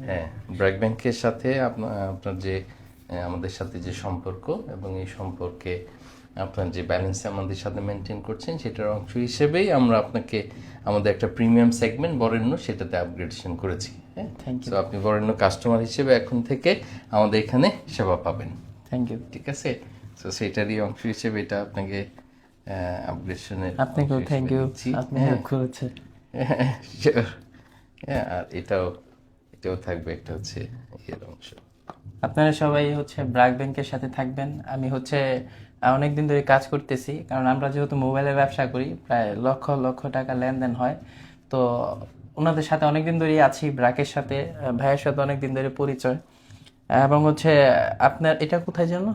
হ্যাঁ, ব্র্যাক ব্যাংকের সাথে আপনার যে আমাদের সাথে যে সম্পর্ক এবং এই সম্পর্কে আপনার যে ব্যালেন্স আমাদের সাথে মেনটেন করছেন সেটার অংশ হিসেবেই আমরা আপনাকে আমাদের একটা প্রিমিয়াম সেগমেন্ট বরেণ্য সেটাতে আপগ্রেডেশন করেছি। হ্যাঁ, থ্যাংক ইউ। তো আপনি বরেণ্য কাস্টমার হিসেবে এখন থেকে আমাদের এখানে সেবা পাবেন। Thank you. ঠিক আছে, তো সেটারই অংশ হিসেবে এটা আপনাকে আপগ্রেডেশনের আপনাকেও থ্যাংক ইউ, আপনি হেল্প করেছেন। হ্যাঁ, আর এটাও থাকবে একটা হচ্ছে এর অংশ। আপনারা সবাই হচ্ছে ব্র্যাক ব্যাংকের সাথে থাকবেন। আমি হচ্ছে অনেকদিন ধরে কাজ করতেছি, কারণ আমরা যেহেতু মোবাইলের ব্যবসা করি, প্রায় লক্ষ লক্ষ টাকা লেনদেন হয়। তো ওনাদের সাথে অনেকদিন ধরেই আছি, ব্র্যাকের সাথে ভাইয়ের সাথে অনেকদিন ধরে পরিচয়। এবং হচ্ছে আপনার এটা কোথায় জানো,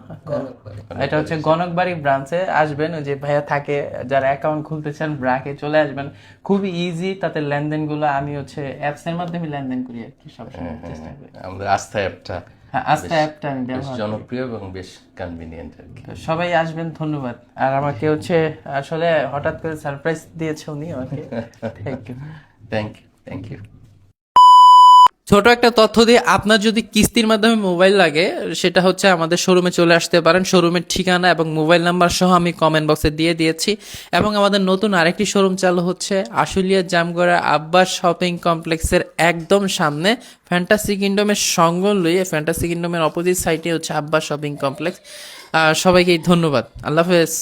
এটা হচ্ছে গণকবাড়ি ব্রাঞ্চে আসবেন। ওই যে ভাইয়া থাকে, যারা অ্যাকাউন্ট খুলতে চান ব্র্যাকে চলে আসবেন, খুবই ইজি। তাতে লেনদেনগুলো আমি হচ্ছে অ্যাপস এর মাধ্যমে লেনদেন করি আর কি, সবসময় চেষ্টা করি। আমাদের আস্থা অ্যাপটা হ্যাঁ, আস্থা অ্যাপটা আমি বেশ ব্যবহার করি। জনপ্রিয় এবং বেশ কনভিনিয়েন্ট আর কি। তো সবাই আসবেন, ধন্যবাদ। আর আমাকে হচ্ছে আসলে হঠাৎ করে সারপ্রাইজ দিয়েছে উনি আমাকে। Thank you. Thank you. ছোট একটা তথ্য দিয়ে, আপনার যদি কিস্তির মাধ্যমে মোবাইল লাগে, সেটা হচ্ছে আমাদের শোরুমে চলে আসতে পারেন। শোরুমের ঠিকানা এবং মোবাইল নাম্বার সহ আমি কমেন্ট বক্সে দিয়ে দিয়েছি। এবং আমাদের নতুন আরেকটি শোরুম চালু হচ্ছে আশুলিয়া জামগড়া আব্বাস শপিং কমপ্লেক্সের একদম সামনে, ফ্যান্টাসি কিংডমের সঙ্গ লইয়ে, ফ্যান্টাসি কিংডমের অপোজিট সাইডে হচ্ছে আব্বাস শপিং কমপ্লেক্স। সবাইকে ধন্যবাদ, আল্লাহ হাফেজ।